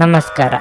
ನಮಸ್ಕಾರ.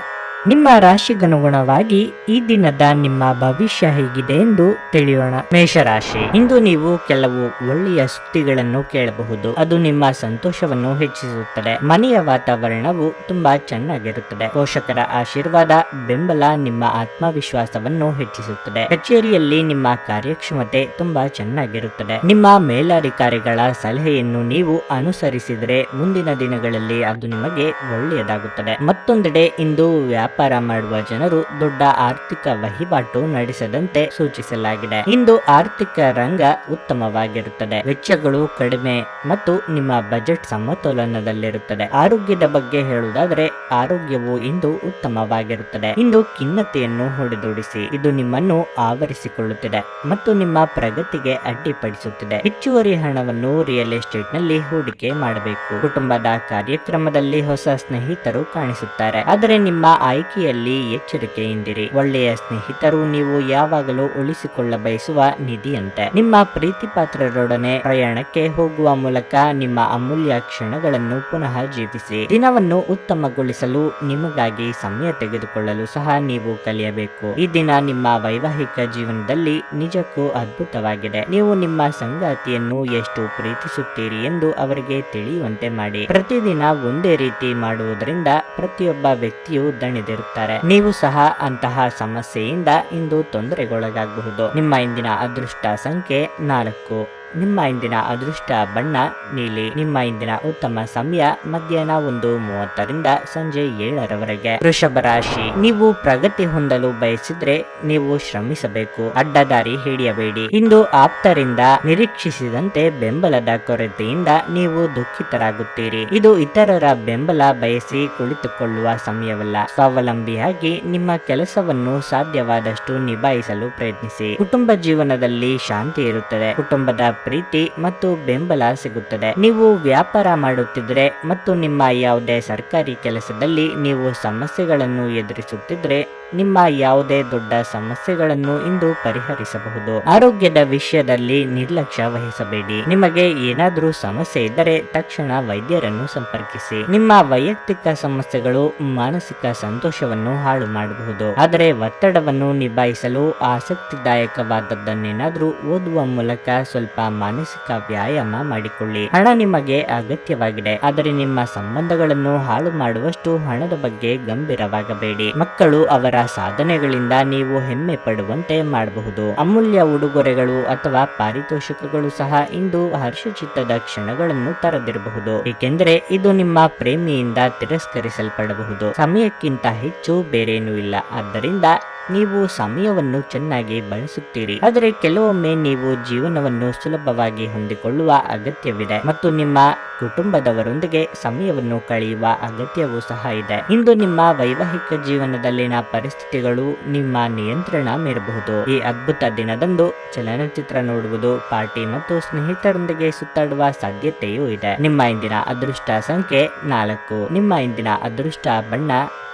ನಿಮ್ಮ ರಾಶಿಗನುಗುಣವಾಗಿ ಈ ದಿನದ ನಿಮ್ಮ ಭವಿಷ್ಯ ಹೇಗಿದೆ ಎಂದು ತಿಳಿಯೋಣ. ಮೇಷರಾಶಿ, ಇಂದು ನೀವು ಕೆಲವು ಒಳ್ಳೆಯ ಸುದ್ದಿಗಳನ್ನು ಕೇಳಬಹುದು. ಅದು ನಿಮ್ಮ ಸಂತೋಷವನ್ನು ಹೆಚ್ಚಿಸುತ್ತದೆ. ಮನೆಯ ವಾತಾವರಣವು ತುಂಬಾ ಚೆನ್ನಾಗಿರುತ್ತದೆ. ಪೋಷಕರ ಆಶೀರ್ವಾದ, ಬೆಂಬಲ ನಿಮ್ಮ ಆತ್ಮವಿಶ್ವಾಸವನ್ನು ಹೆಚ್ಚಿಸುತ್ತದೆ. ಕಚೇರಿಯಲ್ಲಿ ನಿಮ್ಮ ಕಾರ್ಯಕ್ಷಮತೆ ತುಂಬಾ ಚೆನ್ನಾಗಿರುತ್ತದೆ. ನಿಮ್ಮ ಮೇಲಧಿಕಾರಿಗಳ ಸಲಹೆಯನ್ನು ನೀವು ಅನುಸರಿಸಿದರೆ ಮುಂದಿನ ದಿನಗಳಲ್ಲಿ ಅದು ನಿಮಗೆ ಒಳ್ಳೆಯದಾಗುತ್ತದೆ. ಮತ್ತೊಂದೆಡೆ ಇಂದು ವ್ಯಾಪಾರ ಮಾಡುವ ಜನರು ದೊಡ್ಡ ಆರ್ಥಿಕ ವಹಿವಾಟು ನಡೆಸದಂತೆ ಸೂಚಿಸಲಾಗಿದೆ. ಇಂದು ಆರ್ಥಿಕ ರಂಗ ಉತ್ತಮವಾಗಿರುತ್ತದೆ. ವೆಚ್ಚಗಳು ಕಡಿಮೆ ಮತ್ತು ನಿಮ್ಮ ಬಜೆಟ್ ಸಮತೋಲನದಲ್ಲಿರುತ್ತದೆ. ಆರೋಗ್ಯದ ಬಗ್ಗೆ ಹೇಳುವುದಾದರೆ ಆರೋಗ್ಯವು ಇಂದು ಉತ್ತಮವಾಗಿರುತ್ತದೆ. ಇಂದು ಖಿನ್ನತೆಯನ್ನು ಹೊಡೆದೋಡಿಸಿ, ಇದು ನಿಮ್ಮನ್ನು ಆವರಿಸಿಕೊಳ್ಳುತ್ತಿದೆ ಮತ್ತು ನಿಮ್ಮ ಪ್ರಗತಿಗೆ ಅಡ್ಡಿಪಡಿಸುತ್ತಿದೆ. ಹೆಚ್ಚುವರಿ ಹಣವನ್ನು ರಿಯಲ್ ಎಸ್ಟೇಟ್ ನಲ್ಲಿ ಹೂಡಿಕೆ ಮಾಡಬೇಕು. ಕುಟುಂಬದ ಕಾರ್ಯಕ್ರಮದಲ್ಲಿ ಹೊಸ ಸ್ನೇಹಿತರು ಕಾಣಿಸುತ್ತಾರೆ, ಆದರೆ ನಿಮ್ಮ ಆಯ್ಕೆಯಲ್ಲಿ ಎಚ್ಚರಿಕೆಯಿಂದಿರಿ. ಒಳ್ಳೆಯ ಸ್ನೇಹಿತರು ನೀವು ಯಾವಾಗಲೂ ಉಳಿಸಿಕೊಳ್ಳ ಬಯಸುವ ನಿಧಿಯಂತೆ. ನಿಮ್ಮ ಪ್ರೀತಿ ಪಾತ್ರರೊಡನೆ ಪ್ರಯಾಣಕ್ಕೆ ಹೋಗುವ ಮೂಲಕ ನಿಮ್ಮ ಅಮೂಲ್ಯ ಕ್ಷಣಗಳನ್ನು ಪುನಃ ಜೀವಿಸಿ. ದಿನವನ್ನು ಉತ್ತಮಗೊಳಿಸಲು ನಿಮಗಾಗಿ ಸಮಯ ತೆಗೆದುಕೊಳ್ಳಲು ಸಹ ನೀವು ಕಲಿಯಬೇಕು. ಈ ದಿನ ನಿಮ್ಮ ವೈವಾಹಿಕ ಜೀವನದಲ್ಲಿ ನಿಜಕ್ಕೂ ಅದ್ಭುತವಾಗಿದೆ. ನೀವು ನಿಮ್ಮ ಸಂಗಾತಿಯನ್ನು ಎಷ್ಟು ಪ್ರೀತಿಸುತ್ತೀರಿ ಎಂದು ಅವರಿಗೆ ತಿಳಿಯುವಂತೆ ಮಾಡಿ. ಪ್ರತಿದಿನ ಒಂದೇ ರೀತಿ ಮಾಡುವುದರಿಂದ ಪ್ರತಿಯೊಬ್ಬ ವ್ಯಕ್ತಿಯು ದಣಿದಿರುತ್ತಾರೆ. ನೀವು ಸಹ ಅಂತಹ ಸಮಸ್ಯೆಯಿಂದ ಇಂದು ತೊಂದರೆಗೊಳಗಾಗಬಹುದು. ನಿಮ್ಮ ಇಂದಿನ ಅದೃಷ್ಟ ಸಂಖ್ಯೆ 4. ನಿಮ್ಮ ಇಂದಿನ ಅದೃಷ್ಟ ಬಣ್ಣ ನೀಲಿ. ನಿಮ್ಮ ಇಂದಿನ ಉತ್ತಮ ಸಮಯ ಮಧ್ಯಾಹ್ನ 1:30 ಸಂಜೆ 7 ವೃಷಭ ರಾಶಿ, ನೀವು ಪ್ರಗತಿ ಹೊಂದಲು ಬಯಸಿದ್ರೆ ನೀವು ಶ್ರಮಿಸಬೇಕು. ಅಡ್ಡದಾರಿ ಹಿಡಿಯಬೇಡಿ. ಇಂದು ಆಪ್ತರಿಂದ ನಿರೀಕ್ಷಿಸಿದಂತೆ ಬೆಂಬಲದ ಕೊರತೆಯಿಂದ ನೀವು ದುಃಖಿತರಾಗುತ್ತೀರಿ. ಇದು ಇತರರ ಬೆಂಬಲ ಬಯಸಿ ಕುಳಿತುಕೊಳ್ಳುವ ಸಮಯವಲ್ಲ. ಸ್ವಾವಲಂಬಿಯಾಗಿ ನಿಮ್ಮ ಕೆಲಸವನ್ನು ಸಾಧ್ಯವಾದಷ್ಟು ನಿಭಾಯಿಸಲು ಪ್ರಯತ್ನಿಸಿ. ಕುಟುಂಬ ಜೀವನದಲ್ಲಿ ಶಾಂತಿ ಇರುತ್ತದೆ. ಕುಟುಂಬದ ಪ್ರೀತಿ ಮತ್ತು ಬೆಂಬಲ ಸಿಗುತ್ತದೆ. ನೀವು ವ್ಯಾಪಾರ ಮಾಡುತ್ತಿದ್ರೆ ಮತ್ತು ನಿಮ್ಮ ಯಾವುದೇ ಸರ್ಕಾರಿ ಕೆಲಸದಲ್ಲಿ ನೀವು ಸಮಸ್ಯೆಗಳನ್ನು ಎದುರಿಸುತ್ತಿದ್ರೆ ನಿಮ್ಮ ಯಾವುದೇ ದೊಡ್ಡ ಸಮಸ್ಯೆಗಳನ್ನು ಇಂದು ಪರಿಹರಿಸಬಹುದು. ಆರೋಗ್ಯದ ವಿಷಯದಲ್ಲಿ ನಿರ್ಲಕ್ಷ್ಯ ವಹಿಸಬೇಡಿ. ನಿಮಗೆ ಏನಾದರೂ ಸಮಸ್ಯೆ ಇದ್ದರೆ ತಕ್ಷಣ ವೈದ್ಯರನ್ನು ಸಂಪರ್ಕಿಸಿ. ನಿಮ್ಮ ವೈಯಕ್ತಿಕ ಸಮಸ್ಯೆಗಳು ಮಾನಸಿಕ ಸಂತೋಷವನ್ನು ಹಾಳು ಮಾಡಬಹುದು, ಆದರೆ ಒತ್ತಡವನ್ನು ನಿಭಾಯಿಸಲು ಆಸಕ್ತಿದಾಯಕವಾದದ್ದನ್ನೇನಾದರೂ ಓದುವ ಮೂಲಕ ಸ್ವಲ್ಪ ಮಾನಸಿಕ ವ್ಯಾಯಾಮ ಮಾಡಿಕೊಳ್ಳಿ. ಹಣ ನಿಮಗೆ ಅಗತ್ಯವಾಗಿದೆ, ಆದರೆ ನಿಮ್ಮ ಸಂಬಂಧಗಳನ್ನು ಹಾಳು ಮಾಡುವಷ್ಟು ಹಣದ ಬಗ್ಗೆ ಗಂಭೀರವಾಗಬೇಡಿ. ಮಕ್ಕಳು ಅವರ ಸಾಧನೆಗಳಿಂದ ನೀವು ಹೆಮ್ಮೆ ಪಡುವಂತೆ ಮಾಡಬಹುದು. ಅಮೂಲ್ಯ ಉಡುಗೊರೆಗಳು ಅಥವಾ ಪಾರಿತೋಷಕಗಳು ಸಹ ಇಂದು ಹರ್ಷಚಿತ್ತದ ಕ್ಷಣಗಳನ್ನು ತರದಿರಬಹುದು, ಏಕೆಂದರೆ ಇದು ನಿಮ್ಮ ಪ್ರೇಮಿಯಿಂದ ತಿರಸ್ಕರಿಸಲ್ಪಡಬಹುದು. ಸಮಯಕ್ಕಿಂತ ಹೆಚ್ಚು ಬೇರೇನೂ ಇಲ್ಲ, ಆದ್ದರಿಂದ ನೀವು ಸಮಯವನ್ನು ಚೆನ್ನಾಗಿ ಬಳಸುತ್ತೀರಿ. ಆದರೆ ಕೆಲವೊಮ್ಮೆ ನೀವು ಜೀವನವನ್ನು ಸುಲಭವಾಗಿ ಹೊಂದಿಕೊಳ್ಳುವ ಅಗತ್ಯವಿದೆ ಮತ್ತು ನಿಮ್ಮ ಕುಟುಂಬದವರೊಂದಿಗೆ ಸಮಯವನ್ನು ಕಳೆಯುವ ಅಗತ್ಯವೂ ಸಹ ಇದೆ. ಇಂದು ನಿಮ್ಮ ವೈವಾಹಿಕ ಜೀವನದಲ್ಲಿನ ಪರಿಸ್ಥಿತಿಗಳು ನಿಮ್ಮ ನಿಯಂತ್ರಣ ಮೀರಬಹುದು. ಈ ಅದ್ಭುತ ದಿನದಂದು ಚಲನಚಿತ್ರ ನೋಡುವುದು, ಪಾರ್ಟಿ ಮತ್ತು ಸ್ನೇಹಿತರೊಂದಿಗೆ ಸುತ್ತಾಡುವ ಸಾಧ್ಯತೆಯೂ ಇದೆ. ನಿಮ್ಮ ಇಂದಿನ ಅದೃಷ್ಟ ಸಂಖ್ಯೆ 4. ನಿಮ್ಮ ಇಂದಿನ ಅದೃಷ್ಟ ಬಣ್ಣ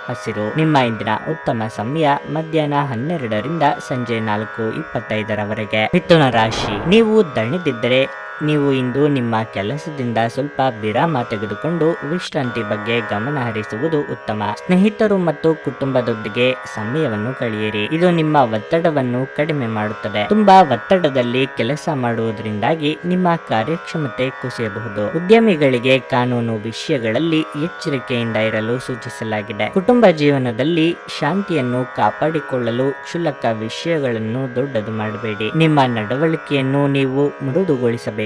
ಹಸಿರು. ನಿಮ್ಮ ಇಂದಿನ ಉತ್ತಮ ಸಮಯ ಮಧ್ಯಾಹ್ನ 12 ಸಂಜೆ 4:25 ಮಿಥುನ ರಾಶಿ, ನೀವು ದಣಿದಿದ್ದರೆ ನೀವು ಇಂದು ನಿಮ್ಮ ಕೆಲಸದಿಂದ ಸ್ವಲ್ಪ ವಿರಾಮ ತೆಗೆದುಕೊಂಡು ವಿಶ್ರಾಂತಿ ಬಗ್ಗೆ ಗಮನ ಹರಿಸುವುದು ಉತ್ತಮ. ಸ್ನೇಹಿತರು ಮತ್ತು ಕುಟುಂಬದೊಂದಿಗೆ ಸಮಯವನ್ನು ಕಳೆಯಿರಿ. ಇದು ನಿಮ್ಮ ಒತ್ತಡವನ್ನು ಕಡಿಮೆ ಮಾಡುತ್ತದೆ. ತುಂಬಾ ಒತ್ತಡದಲ್ಲಿ ಕೆಲಸ ಮಾಡುವುದರಿಂದಾಗಿ ನಿಮ್ಮ ಕಾರ್ಯಕ್ಷಮತೆ ಕುಸಿಯಬಹುದು. ಉದ್ಯಮಿಗಳಿಗೆ ಕಾನೂನು ವಿಷಯಗಳಲ್ಲಿ ಎಚ್ಚರಿಕೆಯಿಂದ ಇರಲು ಸೂಚಿಸಲಾಗಿದೆ. ಕುಟುಂಬ ಜೀವನದಲ್ಲಿ ಶಾಂತಿಯನ್ನು ಕಾಪಾಡಿಕೊಳ್ಳಲು ಕ್ಷುಲ್ಲಕ ವಿಷಯಗಳನ್ನು ದೊಡ್ಡದು ಮಾಡಬೇಡಿ. ನಿಮ್ಮ ನಡವಳಿಕೆಯನ್ನು ನೀವು ಮೃದುಗೊಳಿಸಬೇಕು.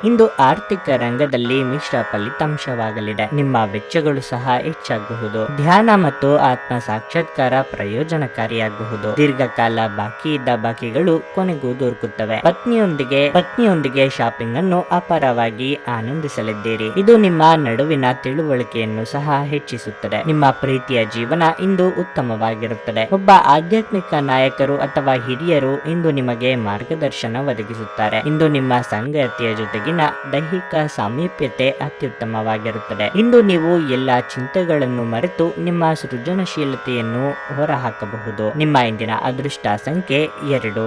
ಇಂದು ಆರ್ಥಿಕ ರಂಗದಲ್ಲಿ ಮಿಶ್ರ ಫಲಿತಾಂಶವಾಗಲಿದೆ. ನಿಮ್ಮ ವೆಚ್ಚಗಳು ಸಹ ಹೆಚ್ಚಾಗಬಹುದು. ಧ್ಯಾನ ಮತ್ತು ಆತ್ಮ ಸಾಕ್ಷಾತ್ಕಾರ ಪ್ರಯೋಜನಕಾರಿಯಾಗಬಹುದು. ದೀರ್ಘಕಾಲ ಬಾಕಿ ಇದ್ದ ಬಾಕಿಗಳು ಕೊನೆಗೂ ದೊರಕುತ್ತವೆ. ಪತ್ನಿಯೊಂದಿಗೆ ಶಾಪಿಂಗ್ ಅನ್ನು ಅಪಾರವಾಗಿ ಆನಂದಿಸಲಿದ್ದೀರಿ. ಇದು ನಿಮ್ಮ ನಡುವಿನ ತಿಳುವಳಿಕೆಯನ್ನು ಸಹ ಹೆಚ್ಚಿಸುತ್ತದೆ. ನಿಮ್ಮ ಪ್ರೀತಿಯ ಜೀವನ ಇಂದು ಉತ್ತಮವಾಗಿರುತ್ತದೆ. ಒಬ್ಬ ಆಧ್ಯಾತ್ಮಿಕ ನಾಯಕರು ಅಥವಾ ಹಿರಿಯರು ಇಂದು ನಿಮಗೆ ಮಾರ್ಗದರ್ಶನ ಒದಗಿಸುತ್ತಾರೆ. ಇಂದು ನಿಮ್ಮ ಸಂಗಾತಿಯ ಜೊತೆಗಿನ ದೈಹಿಕ ಸಾಮೀಪ್ಯತೆ ಅತ್ಯುತ್ತಮವಾಗಿರುತ್ತದೆ. ಇಂದು ನೀವು ಎಲ್ಲ ಚಿಂತೆಗಳನ್ನು ಮರೆತು ನಿಮ್ಮ ಸೃಜನಶೀಲತೆಯನ್ನು ಹೊರಹಾಕಬಹುದು. ನಿಮ್ಮ ಇಂದಿನ ಅದೃಷ್ಟ ಸಂಖ್ಯೆ 2.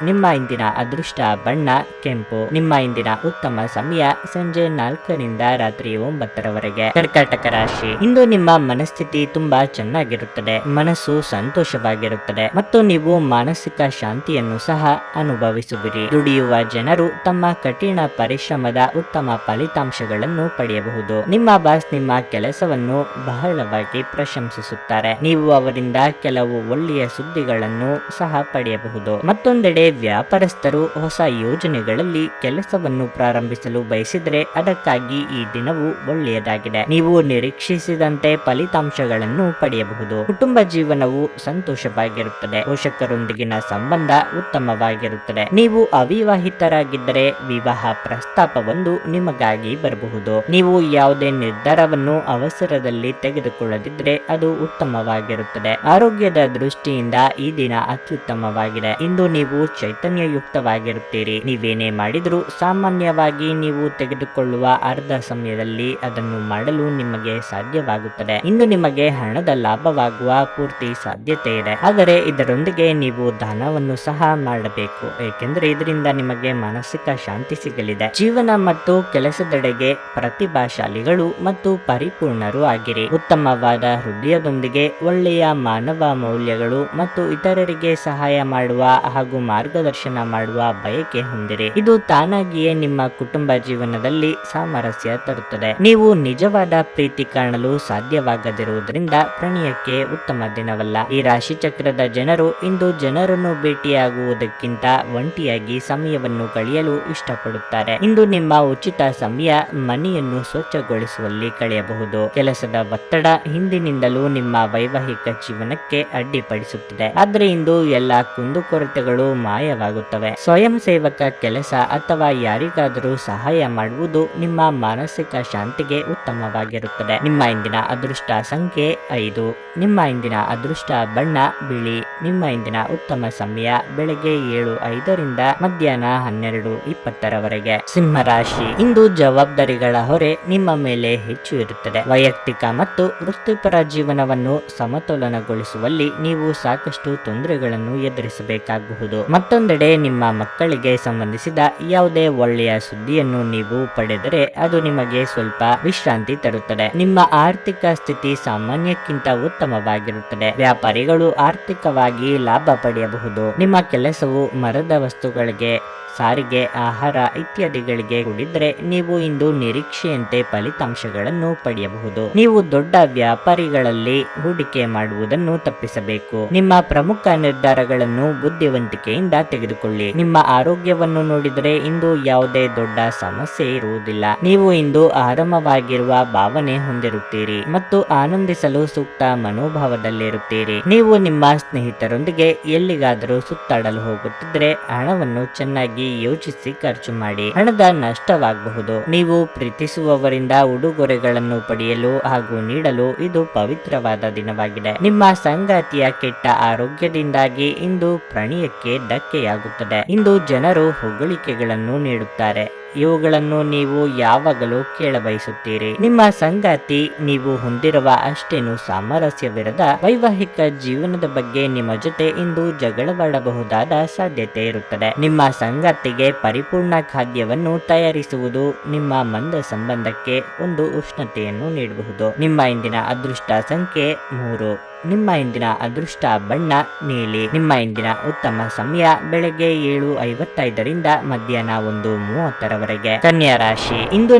ನಿಮ್ಮ ಇಂದಿನ ಅದೃಷ್ಟ ಬಣ್ಣ ಕೆಂಪು. ನಿಮ್ಮ ಇಂದಿನ ಉತ್ತಮ ಸಮಯ ಸಂಜೆ 4ರಿಂದ ರಾತ್ರಿ 9ರವರೆಗೆ. ಕರ್ಕಾಟಕ ರಾಶಿ, ಇಂದು ನಿಮ್ಮ ಮನಸ್ಥಿತಿ ತುಂಬಾ ಚೆನ್ನಾಗಿರುತ್ತದೆ. ಮನಸ್ಸು ಸಂತೋಷವಾಗಿರುತ್ತದೆ ಮತ್ತು ನೀವು ಮಾನಸಿಕ ಶಾಂತಿಯನ್ನು ಸಹ ಅನುಭವಿಸುವಿರಿ. ದುಡಿಯುವ ಜನರು ತಮ್ಮ ಕಠಿಣ ಪರಿಶ್ರಮದ ಉತ್ತಮ ಫಲಿತಾಂಶಗಳನ್ನು ಪಡೆಯಬಹುದು. ನಿಮ್ಮ ಬಾಸ್ ನಿಮ್ಮ ಕೆಲಸವನ್ನು ಬಹಳವಾಗಿ ಪ್ರಶಂಸಿಸುತ್ತಾರೆ. ನೀವು ಅವರಿಂದ ಕೆಲವು ಒಳ್ಳೆಯ ಸುದ್ದಿಗಳನ್ನು ಸಹ ಪಡೆಯಬಹುದು. ಮತ್ತೊಂದೆಡೆ ವ್ಯಾಪಾರಸ್ಥರು ಹೊಸ ಯೋಜನೆಗಳಲ್ಲಿ ಕೆಲಸವನ್ನು ಪ್ರಾರಂಭಿಸಲು ಬಯಸಿದರೆ ಅದಕ್ಕಾಗಿ ಈ ದಿನವು ಒಳ್ಳೆಯದಾಗಿದೆ. ನೀವು ನಿರೀಕ್ಷಿಸಿದಂತೆ ಫಲಿತಾಂಶಗಳನ್ನು ಪಡೆಯಬಹುದು. ಕುಟುಂಬ ಜೀವನವು ಸಂತೋಷವಾಗಿರುತ್ತದೆ. ಪೋಷಕರೊಂದಿಗಿನ ಸಂಬಂಧ ಉತ್ತಮವಾಗಿರುತ್ತದೆ. ನೀವು ಅವಿವಾಹಿತರಾಗಿದ್ದರೆ ವಿವಾಹ ಪ್ರಸ್ತಾಪವೊಂದು ನಿಮಗಾಗಿ ಬರಬಹುದು. ನೀವು ಯಾವುದೇ ನಿರ್ಧಾರವನ್ನು ಅವಸರದಲ್ಲಿ ತೆಗೆದುಕೊಳ್ಳದಿದ್ದರೆ ಅದು ಉತ್ತಮವಾಗಿರುತ್ತದೆ. ಆರೋಗ್ಯದ ದೃಷ್ಟಿಯಿಂದ ಈ ದಿನ ಅತ್ಯುತ್ತಮವಾಗಿದೆ. ಇಂದು ನೀವು ಚೈತನ್ಯಯುಕ್ತವಾಗಿರುತ್ತೀರಿ. ನೀವೇನೇ ಮಾಡಿದರೂ ಸಾಮಾನ್ಯವಾಗಿ ನೀವು ತೆಗೆದುಕೊಳ್ಳುವ ಅರ್ಧ ಸಮಯದಲ್ಲಿ ಅದನ್ನು ಮಾಡಲು ನಿಮಗೆ ಸಾಧ್ಯವಾಗುತ್ತದೆ. ಇಂದು ನಿಮಗೆ ಹಣದ ಲಾಭವಾಗುವ ಪೂರ್ತಿ ಸಾಧ್ಯತೆ ಇದೆ. ಆದರೆ ಇದರೊಂದಿಗೆ ನೀವು ದಾನವನ್ನು ಸಹ ಮಾಡಬೇಕು, ಏಕೆಂದರೆ ಇದರಿಂದ ನಿಮಗೆ ಮಾನಸಿಕ ಶಾಂತಿ ಸಿಗಲಿದೆ. ಜೀವನ ಮತ್ತು ಕೆಲಸದೆಡೆಗೆ ಪ್ರತಿಭಾಶಾಲಿಗಳು ಮತ್ತು ಪರಿಪೂರ್ಣರು ಆಗಿರಿ. ಉತ್ತಮವಾದ ಹೃದಯದೊಂದಿಗೆ ಒಳ್ಳೆಯ ಮಾನವ ಮೌಲ್ಯಗಳು ಮತ್ತು ಇತರರಿಗೆ ಸಹಾಯ ಮಾಡುವ ಹಾಗೂ ಮಾರ್ಗದರ್ಶನ ಮಾಡುವ ಬಯಕೆ ಹೊಂದಿರಿ. ಇದು ತಾನಾಗಿಯೇ ನಿಮ್ಮ ಕುಟುಂಬ ಜೀವನದಲ್ಲಿ ಸಾಮರಸ್ಯ ತರುತ್ತದೆ. ನೀವು ನಿಜವಾದ ಪ್ರೀತಿ ಕಾಣಲು ಸಾಧ್ಯವಾಗದಿರುವುದರಿಂದ ಪ್ರಣಯಕ್ಕೆ ಉತ್ತಮ ದಿನವಲ್ಲ. ಈ ರಾಶಿ ಚಕ್ರದ ಜನರು ಇಂದು ಜನರನ್ನು ಭೇಟಿಯಾಗುವುದಕ್ಕಿಂತ ಒಂಟಿಯಾಗಿ ಸಮಯವನ್ನು ಕಳೆಯಲು ಇಷ್ಟಪಡುತ್ತಾರೆ. ಇಂದು ನಿಮ್ಮ ಉಚಿತ ಸಮಯ ಮನೆಯನ್ನು ಸ್ವಚ್ಛಗೊಳಿಸುವಲ್ಲಿ ಕಳೆಯಬಹುದು. ಕೆಲಸದ ಒತ್ತಡ ಹಿಂದಿನಿಂದಲೂ ನಿಮ್ಮ ವೈವಾಹಿಕ ಜೀವನಕ್ಕೆ ಅಡ್ಡಿಪಡಿಸುತ್ತಿದೆ. ಆದರೆ ಇಂದು ಎಲ್ಲ ಕುಂದುಕೊರತೆಗಳು ಮಾಯವಾಗುತ್ತವೆ. ಸ್ವಯಂ ಸೇವಕ ಕೆಲಸ ಅಥವಾ ಯಾರಿಗಾದರೂ ಸಹಾಯ ಮಾಡುವುದು ನಿಮ್ಮ ಮಾನಸಿಕ ಶಾಂತಿಗೆ ಉತ್ತಮವಾಗಿರುತ್ತದೆ. ನಿಮ್ಮ ಇಂದಿನ ಅದೃಷ್ಟ ಸಂಖ್ಯೆ 5. ನಿಮ್ಮ ಇಂದಿನ ಅದೃಷ್ಟ ಬಣ್ಣ ಬಿಳಿ. ನಿಮ್ಮ ಇಂದಿನ ಉತ್ತಮ ಸಮಯ ಬೆಳಗ್ಗೆ 7:05ರಿಂದ ಮಧ್ಯಾಹ್ನ 12:20ರವರೆಗೆ. ಸಿಂಹ ರಾಶಿ, ಇಂದು ಜವಾಬ್ದಾರಿಗಳ ಹೊರೆ ನಿಮ್ಮ ಮೇಲೆ ಹೆಚ್ಚು ಇರುತ್ತದೆ. ವೈಯಕ್ತಿಕ ಮತ್ತು ವೃತ್ತಿಪರ ಜೀವನವನ್ನು ಸಮತೋಲನಗೊಳಿಸುವಲ್ಲಿ ನೀವು ಸಾಕಷ್ಟು ತೊಂದರೆಗಳನ್ನು ಎದುರಿಸಬೇಕಾಗಬಹುದು. ಮತ್ತೊಂದೆಡೆ ನಿಮ್ಮ ಮಕ್ಕಳಿಗೆ ಸಂಬಂಧಿಸಿದ ಯಾವುದೇ ಒಳ್ಳೆಯ ಸುದ್ದಿಯನ್ನು ನೀವು ಪಡೆದರೆ ಅದು ನಿಮಗೆ ಸ್ವಲ್ಪ ವಿಶ್ರಾಂತಿ ತರುತ್ತದೆ. ನಿಮ್ಮ ಆರ್ಥಿಕ ಸ್ಥಿತಿ ಸಾಮಾನ್ಯಕ್ಕಿಂತ ಉತ್ತಮವಾಗಿರುತ್ತದೆ. ವ್ಯಾಪಾರಿಗಳು ಆರ್ಥಿಕವಾಗಿ ಲಾಭ ಪಡೆಯಬಹುದು. ನಿಮ್ಮ ಕೆಲಸವು ಮರದ ವಸ್ತುಗಳಿಗೆ, ಸಾರಿಗೆ, ಆಹಾರ ಇತ್ಯಾದಿಗಳಿಗೆ ಕೂಡಿದ್ರೆ ನೀವು ಇಂದು ನಿರೀಕ್ಷೆಯಂತೆ ಫಲಿತಾಂಶಗಳನ್ನು ಪಡೆಯಬಹುದು. ನೀವು ದೊಡ್ಡ ವ್ಯಾಪಾರಿಗಳಲ್ಲಿ ಹೂಡಿಕೆ ಮಾಡುವುದನ್ನು ತಪ್ಪಿಸಬೇಕು. ನಿಮ್ಮ ಪ್ರಮುಖ ನಿರ್ಧಾರಗಳನ್ನು ಬುದ್ಧಿವಂತಿಕೆಯಿಂದ ತೆಗೆದುಕೊಳ್ಳಿ. ನಿಮ್ಮ ಆರೋಗ್ಯವನ್ನು ನೋಡಿದರೆ ಇಂದು ಯಾವುದೇ ದೊಡ್ಡ ಸಮಸ್ಯೆ ಇರುವುದಿಲ್ಲ. ನೀವು ಇಂದು ಆರಾಮವಾಗಿರುವ ಭಾವನೆ ಹೊಂದಿರುತ್ತೀರಿ ಮತ್ತು ಆನಂದಿಸಲು ಸೂಕ್ತ ಮನೋಭಾವದಲ್ಲಿರುತ್ತೀರಿ. ನೀವು ನಿಮ್ಮ ಸ್ನೇಹಿತರೊಂದಿಗೆ ಎಲ್ಲಿಗಾದರೂ ಸುತ್ತಾಡಲು ಹೋಗುತ್ತಿದ್ದರೆ ಹಣವನ್ನು ಚೆನ್ನಾಗಿ ಯೋಚಿಸಿ ಖರ್ಚು ಮಾಡಿ. ಹಣದ ನಷ್ಟವಾಗಬಹುದು. ನೀವು ಪ್ರೀತಿಸುವವರಿಂದ ಉಡುಗೊರೆಗಳನ್ನು ಪಡೆಯಲು ಹಾಗೂ ನೀಡಲು ಇದು ಪವಿತ್ರವಾದ ದಿನವಾಗಿದೆ. ನಿಮ್ಮ ಸಂಗಾತಿಯ ಕೆಟ್ಟ ಆರೋಗ್ಯದಿಂದಾಗಿ ಇಂದು ಪ್ರಣಯಕ್ಕೆ ಧಕ್ಕೆಯಾಗುತ್ತದೆ. ಇಂದು ಜನರು ಹೊಗಳಿಕೆಗಳನ್ನು ನೀಡುತ್ತಾರೆ. ಇವುಗಳನ್ನು ನೀವು ಯಾವಾಗಲೂ ಕೇಳಬಯಸುತ್ತೀರಿ. ನಿಮ್ಮ ಸಂಗಾತಿ ನೀವು ಹೊಂದಿರುವ ಅಷ್ಟೇನು ಸಾಮರಸ್ಯವಿರದ ವೈವಾಹಿಕ ಜೀವನದ ಬಗ್ಗೆ ನಿಮ್ಮ ಜೊತೆ ಇಂದು ಜಗಳವಾಡಬಹುದಾದ ಸಾಧ್ಯತೆ ಇರುತ್ತದೆ. ನಿಮ್ಮ ಸಂಗಾತಿಗೆ ಪರಿಪೂರ್ಣ ಖಾದ್ಯವನ್ನು ತಯಾರಿಸುವುದು ನಿಮ್ಮ ಮಂದ ಸಂಬಂಧಕ್ಕೆ ಒಂದು ಉಷ್ಣತೆಯನ್ನು ನೀಡಬಹುದು. ನಿಮ್ಮ ಇಂದಿನ ಅದೃಷ್ಟ ಸಂಖ್ಯೆ 3. ನಿಮ್ಮ ಇಂದಿನ ಅದೃಷ್ಟ ಬಣ್ಣ ನೀಲಿ. ನಿಮ್ಮ ಇಂದಿನ ಉತ್ತಮ ಸಮಯ ಬೆಳಗ್ಗೆ 7:55ರಿಂದ ಮಧ್ಯಾಹ್ನ 1:30ರವರೆಗೆ. ಕನ್ಯಾ ರಾಶಿ, ಇಂದು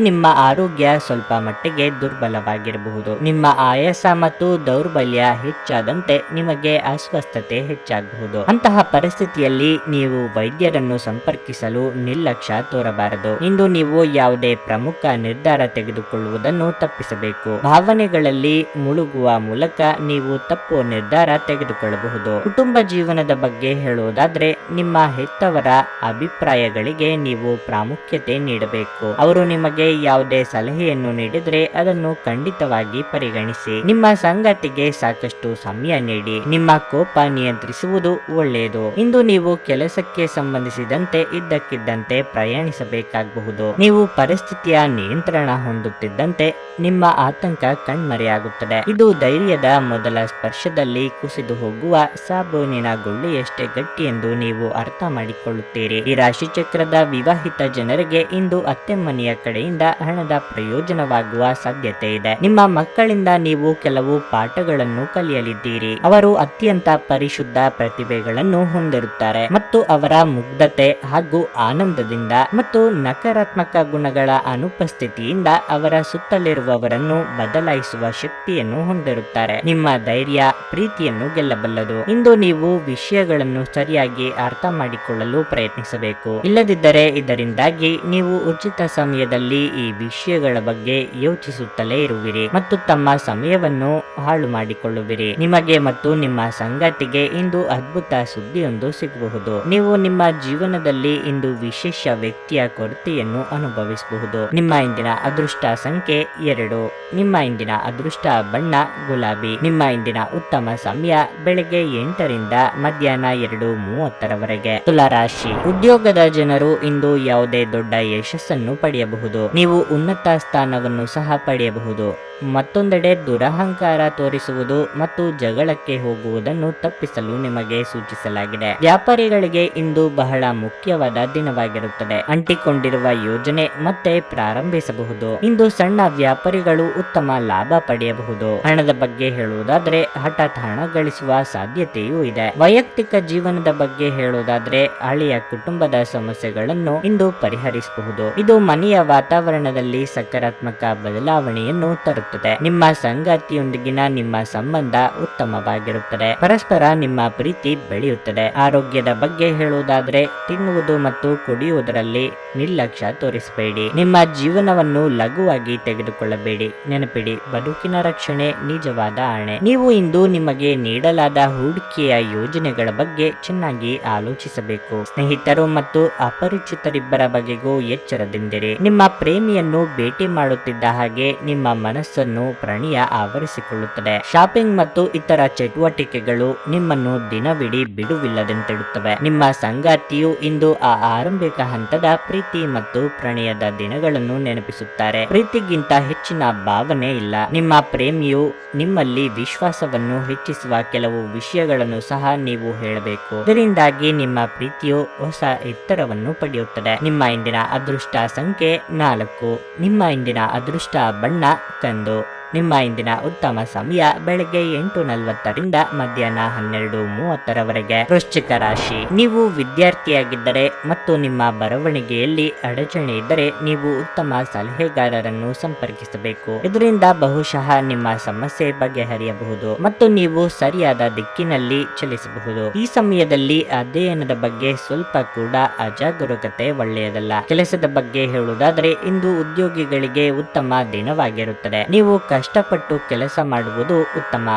ನಿಮ್ಮ ಆರೋಗ್ಯ ಸ್ವಲ್ಪ ಮಟ್ಟಿಗೆ ದುರ್ಬಲವಾಗಿರಬಹುದು. ನಿಮ್ಮ ಆಯಾಸ ಮತ್ತು ದೌರ್ಬಲ್ಯ ಹೆಚ್ಚಾದಂತೆ ನಿಮಗೆ ಅಸ್ವಸ್ಥತೆ ಹೆಚ್ಚಾಗಬಹುದು. ಅಂತಹ ಪರಿಸ್ಥಿತಿಯಲ್ಲಿ ನೀವು ವೈದ್ಯರನ್ನು ಸಂಪರ್ಕಿಸಲು ನಿರ್ಲಕ್ಷ್ಯ ತೋರಬಾರದು. ಇಂದು ನೀವು ಯಾವುದೇ ಪ್ರಮುಖ ನಿರ್ಧಾರ ತೆಗೆದುಕೊಳ್ಳುವುದನ್ನು ತಪ್ಪಿಸಬೇಕು. ಭಾವನೆಗಳಲ್ಲಿ ಮುಳುಗುವ ಮೂಲಕ ನೀವು ತಪ್ಪು ನಿರ್ಧಾರ ತೆಗೆದುಕೊಳ್ಳಬಹುದು. ಕುಟುಂಬ ಜೀವನದ ಬಗ್ಗೆ ಹೇಳುವುದಾದ್ರೆ ನಿಮ್ಮ ಹೆತ್ತವರ ಅಭಿಪ್ರಾಯಗಳಿಗೆ ನೀವು ಪ್ರಾಮುಖ್ಯತೆ ಆದ್ಯತೆ ನೀಡಬೇಕು. ಅವರು ನಿಮಗೆ ಯಾವುದೇ ಸಲಹೆಯನ್ನು ನೀಡಿದ್ರೆ ಅದನ್ನು ಖಂಡಿತವಾಗಿ ಪರಿಗಣಿಸಿ. ನಿಮ್ಮ ಸಂಗಾತಿಗೆ ಸಾಕಷ್ಟು ಸಮಯ ನೀಡಿ. ನಿಮ್ಮ ಕೋಪ ನಿಯಂತ್ರಿಸುವುದು ಒಳ್ಳೆಯದು. ಇಂದು ನೀವು ಕೆಲಸಕ್ಕೆ ಸಂಬಂಧಿಸಿದಂತೆ ಇದ್ದಕ್ಕಿದ್ದಂತೆ ಪ್ರಯಾಣಿಸಬೇಕಾಗಬಹುದು. ನೀವು ಪರಿಸ್ಥಿತಿಯ ನಿಯಂತ್ರಣ ಹೊಂದುತ್ತಿದ್ದಂತೆ ನಿಮ್ಮ ಆತಂಕ ಕಣ್ಮರೆಯಾಗುತ್ತದೆ. ಇದು ಧೈರ್ಯದ ಮೊದಲ ಸ್ಪರ್ಶದಲ್ಲಿ ಕುಸಿದು ಹೋಗುವ ಸಾಬೂನಿನ ಗುಳ್ಳೆಯಷ್ಟೇ ಗಟ್ಟಿ ಎಂದು ನೀವು ಅರ್ಥ ಮಾಡಿಕೊಳ್ಳುತ್ತೀರಿ. ಈ ರಾಶಿ ಚಕ್ರದ ವಿವಾಹಿತ ಜನರಿಗೆ ಇಂದು ಅತ್ತೆಮನೆಯ ಕಡೆಯಿಂದ ಹಣದ ಪ್ರಯೋಜನವಾಗುವ ಸಾಧ್ಯತೆ ಇದೆ. ನಿಮ್ಮ ಮಕ್ಕಳಿಂದ ನೀವು ಕೆಲವು ಪಾಠಗಳನ್ನು ಕಲಿಯಲಿದ್ದೀರಿ. ಅವರು ಅತ್ಯಂತ ಪರಿಶುದ್ಧ ಪ್ರತಿಭೆಗಳನ್ನು ಹೊಂದಿರುತ್ತಾರೆ ಮತ್ತು ಅವರ ಮುಗ್ಧತೆ ಹಾಗೂ ಆನಂದದಿಂದ ಮತ್ತು ನಕಾರಾತ್ಮಕ ಗುಣಗಳ ಅನುಪಸ್ಥಿತಿಯಿಂದ ಅವರ ಸುತ್ತಲಿರುವವರನ್ನು ಬದಲಾಯಿಸುವ ಶಕ್ತಿಯನ್ನು ಹೊಂದಿರುತ್ತಾರೆ. ನಿಮ್ಮ ಧೈರ್ಯ ಪ್ರೀತಿಯನ್ನು ಗೆಲ್ಲಬಲ್ಲದು. ಇಂದು ನೀವು ವಿಷಯಗಳನ್ನು ಸರಿಯಾಗಿ ಅರ್ಥ ಮಾಡಿಕೊಳ್ಳಲು ಪ್ರಯತ್ನಿಸಬೇಕು. ಇಲ್ಲದಿದ್ದರೆ ಇದರಿಂದಾಗಿ ನೀವು ಉಚಿತ ಸಮಯದಲ್ಲಿ ಈ ವಿಷಯಗಳ ಬಗ್ಗೆ ಯೋಚಿಸುತ್ತಲೇ ಇರುವಿರಿ ಮತ್ತು ತಮ್ಮ ಸಮಯವನ್ನು ಹಾಳು ಮಾಡಿಕೊಳ್ಳುವಿರಿ. ನಿಮಗೆ ಮತ್ತು ನಿಮ್ಮ ಸಂಗಾತಿಗೆ ಇಂದು ಅದ್ಭುತ ಸುದ್ದಿಯೊಂದು ಸಿಗಬಹುದು. ನೀವು ನಿಮ್ಮ ಜೀವನದಲ್ಲಿ ಇಂದು ವಿಶೇಷ ವ್ಯಕ್ತಿಯ ಕೊರತೆಯನ್ನು ಅನುಭವಿಸಬಹುದು. ನಿಮ್ಮ ಇಂದಿನ ಅದೃಷ್ಟ ಸಂಖ್ಯೆ 2. ನಿಮ್ಮ ಇಂದಿನ ಅದೃಷ್ಟ ಬಣ್ಣ ಗುಲಾಬಿ. ನಿಮ್ಮ ಇಂದಿನ ಉತ್ತಮ ಸಮಯ ಬೆಳಗ್ಗೆ 8 ರಿಂದ ಮಧ್ಯಾಹ್ನ 2:30 ತುಲಾರಾಶಿ. ಉದ್ಯೋಗದ ಜನರು ಇಂದು ಯಾವುದೇ ದೊಡ್ಡ ಯಶಸ್ಸನ್ನು ಪಡೆಯಬಹುದು. ನೀವು ಉನ್ನತ ಸ್ಥಾನವನ್ನು ಸಹ ಪಡೆಯಬಹುದು. ಮತ್ತೊಂದೆಡೆ ದುರಹಂಕಾರ ತೋರಿಸುವುದು ಮತ್ತು ಜಗಳಕ್ಕೆ ಹೋಗುವುದನ್ನು ತಪ್ಪಿಸಲು ನಿಮಗೆ ಸೂಚಿಸಲಾಗಿದೆ. ವ್ಯಾಪಾರಿಗಳಿಗೆ ಇಂದು ಬಹಳ ಮುಖ್ಯವಾದ ದಿನವಾಗಿರುತ್ತದೆ. ಅಂಟಿಕೊಂಡಿರುವ ಯೋಜನೆ ಮತ್ತೆ ಪ್ರಾರಂಭಿಸಬಹುದು. ಇಂದು ಸಣ್ಣ ವ್ಯಾಪಾರಿಗಳು ಉತ್ತಮ ಲಾಭ ಪಡೆಯಬಹುದು. ಹಣದ ಬಗ್ಗೆ ಹೇಳುವುದಾದ್ರೆ ಹಠಾತ್ ಹಣ ಗಳಿಸುವ ಸಾಧ್ಯತೆಯೂ ಇದೆ. ವೈಯಕ್ತಿಕ ಜೀವನದ ಬಗ್ಗೆ ಹೇಳುವುದಾದ್ರೆ ಹಳೆಯ ಕುಟುಂಬದ ಸಮಸ್ಯೆಗಳನ್ನು ಇಂದು ಪರಿಹರಿಸಬಹುದು. ಇದು ಮನೆಯ ವಾತಾವರಣದಲ್ಲಿ ಸಕಾರಾತ್ಮಕ ಬದಲಾವಣೆಯನ್ನು ತರುತ್ತದೆ. ನಿಮ್ಮ ಸಂಗಾತಿಯೊಂದಿಗಿನ ನಿಮ್ಮ ಸಂಬಂಧ ಉತ್ತಮವಾಗಿರುತ್ತದೆ. ಪರಸ್ಪರ ನಿಮ್ಮ ಪ್ರೀತಿ ಬೆಳೆಯುತ್ತದೆ. ಆರೋಗ್ಯದ ಬಗ್ಗೆ ಹೇಳುವುದಾದ್ರೆ ತಿನ್ನುವುದು ಮತ್ತು ಕುಡಿಯುವುದರಲ್ಲಿ ನಿರ್ಲಕ್ಷ್ಯ ತೋರಿಸಬೇಡಿ. ನಿಮ್ಮ ಜೀವನವನ್ನು ಲಘುವಾಗಿ ತೆಗೆದುಕೊಳ್ಳಬೇಡಿ. ನೆನಪಿಡಿ, ಬದುಕಿನ ರಕ್ಷಣೆ ನಿಜವಾದ ಆಣೆ. ನೀವು ಇಂದು ನಿಮಗೆ ನೀಡಲಾದ ಹೂಡಿಕೆಯ ಯೋಜನೆಗಳ ಬಗ್ಗೆ ಚೆನ್ನಾಗಿ ಆಲೋಚಿಸಬೇಕು. ಸ್ನೇಹಿತರು ಮತ್ತು ಅಪರಿಚಿತರಿಬ್ಬರ ಬಗೆಗೂ ಎಚ್ಚರದಿಂದಿರಿ. ನಿಮ್ಮ ಪ್ರೇಮಿಯನ್ನು ಭೇಟಿ ಮಾಡುತ್ತಿದ್ದ ಹಾಗೆ ನಿಮ್ಮ ಮನಸ್ಸನ್ನು ಪ್ರಣಯ ಆವರಿಸಿಕೊಳ್ಳುತ್ತದೆ. ಶಾಪಿಂಗ್ ಮತ್ತು ಇತರ ಚಟುವಟಿಕೆಗಳು ನಿಮ್ಮನ್ನು ದಿನವಿಡೀ ಬಿಡುವಿಲ್ಲದಂತಿಡುತ್ತವೆ. ನಿಮ್ಮ ಸಂಗಾತಿಯು ಇಂದು ಆ ಆರಂಭಿಕ ಹಂತದ ಪ್ರೀತಿ ಮತ್ತು ಪ್ರಣಯದ ದಿನಗಳನ್ನು ನೆನಪಿಸುತ್ತಾರೆ. ಪ್ರೀತಿಗಿಂತ ಹೆಚ್ಚಿನ ಭಾವನೆ ಇಲ್ಲ. ನಿಮ್ಮ ಪ್ರೇಮಿಯು ನಿಮ್ಮಲ್ಲಿ ವಿಶ್ವಾಸವನ್ನು ಹೆಚ್ಚಿಸುವ ಕೆಲವು ವಿಷಯಗಳನ್ನು ಸಹ ನೀವು ಹೇಳಬೇಕು. ಇದರಿಂದಾಗಿ ನಿಮ್ಮ ಪ್ರೀತಿಯು ಹೊಸ ಎತ್ತರವನ್ನು ಪಡೆಯುತ್ತದೆ. ನಿಮ್ಮ ಇಂದಿನ ಅದೃಷ್ಟ ಸಂಖ್ಯೆ 4. ನಿಮ್ಮ ಇಂದಿನ ಅದೃಷ್ಟ ಬಣ್ಣ ಕಂದು. ನಿಮ್ಮ ಇಂದಿನ ಉತ್ತಮ ಸಮಯ ಬೆಳಗ್ಗೆ 8:40 ರಿಂದ ಮಧ್ಯಾಹ್ನ 12:30 ವೃಶ್ಚಿಕ ರಾಶಿ. ನೀವು ವಿದ್ಯಾರ್ಥಿಯಾಗಿದ್ದರೆ ಮತ್ತು ನಿಮ್ಮ ಬರವಣಿಗೆಯಲ್ಲಿ ಅಡಚಣೆ ಇದ್ದರೆ ನೀವು ಉತ್ತಮ ಸಲಹೆಗಾರರನ್ನು ಸಂಪರ್ಕಿಸಬೇಕು. ಇದರಿಂದ ಬಹುಶಃ ನಿಮ್ಮ ಸಮಸ್ಯೆ ಬಗೆಹರಿಯಬಹುದು ಮತ್ತು ನೀವು ಸರಿಯಾದ ದಿಕ್ಕಿನಲ್ಲಿ ಚಲಿಸಬಹುದು. ಈ ಸಮಯದಲ್ಲಿ ಅಧ್ಯಯನದ ಬಗ್ಗೆ ಸ್ವಲ್ಪ ಕೂಡ ಅಜಾಗರೂಕತೆ ಒಳ್ಳೆಯದಲ್ಲ. ಕೆಲಸದ ಬಗ್ಗೆ ಹೇಳುವುದಾದರೆ ಇಂದು ಉದ್ಯೋಗಿಗಳಿಗೆ ಉತ್ತಮ ದಿನವಾಗಿರುತ್ತದೆ. ನೀವು ಕಷ್ಟಪಟ್ಟು ಕೆಲಸ ಮಾಡುವುದು ಉತ್ತಮ.